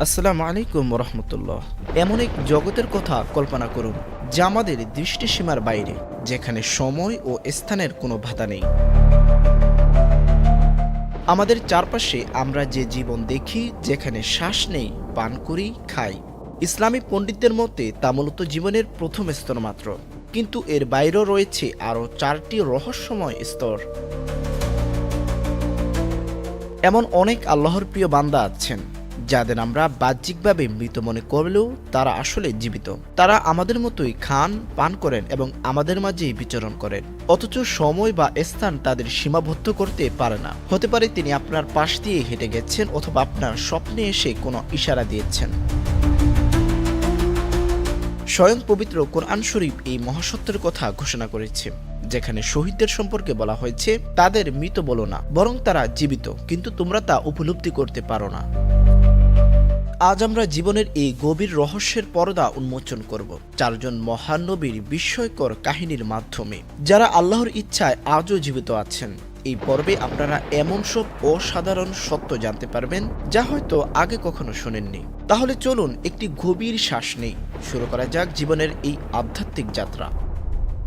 আসসালামু আলাইকুম রহমতুল্লাহ। এমন এক জগতের কথা কল্পনা করুন যা আমাদের দৃষ্টিসীমার বাইরে, যেখানে সময় ও স্থানের কোনো বাধা নেই। আমাদের চারপাশে আমরা যে জীবন দেখি, যেখানে শ্বাস নেই, পান করি, খাই, ইসলামী পণ্ডিতদের মতে তা মূলত জীবনের প্রথম স্তর মাত্র। কিন্তু এর বাইরেও রয়েছে আরও 4টি রহস্যময় স্তর। এমন অনেক আল্লাহর প্রিয় বান্দা আছেন যাদের আমরা বাহ্যিকভাবে মৃত মনে করলেও তারা আসলে জীবিত। তারা আমাদের মতোই খান, পান করেন এবং আমাদের মাঝেই বিচরণ করেন, অথচ সময় বা স্থান তাদের সীমাবদ্ধ করতে পারে না। হতে পারে তিনি আপনার পাশ দিয়ে হেঁটে গেছেন, অথবা আপনার স্বপ্নে এসে কোনো ইশারা দিয়েছেন। স্বয়ং পবিত্র কোরআন শরীফ এই মহাসত্যের কথা ঘোষণা করেছে, যেখানে শহীদদের সম্পর্কে বলা হয়েছে, তাদের মৃত বলো না, বরং তারা জীবিত, কিন্তু তোমরা তা উপলব্ধি করতে পারো না। আজ আমরা জীবনের এই গভীর রহস্যের পর্দা উন্মোচন করব 4জন মহান নবীর বিস্ময়কর কাহিনীর মাধ্যমে, যারা আল্লাহর ইচ্ছায় আজও জীবিত আছেন। এই পর্বে আপনারা এমন সব অসাধারণ সত্য জানতে পারবেন যা হয়তো আগে কখনো শোনেননি। তাহলে চলুন একটি গভীর শ্বাস নেই, শুরু করা যাক জীবনের এই আধ্যাত্মিক যাত্রা।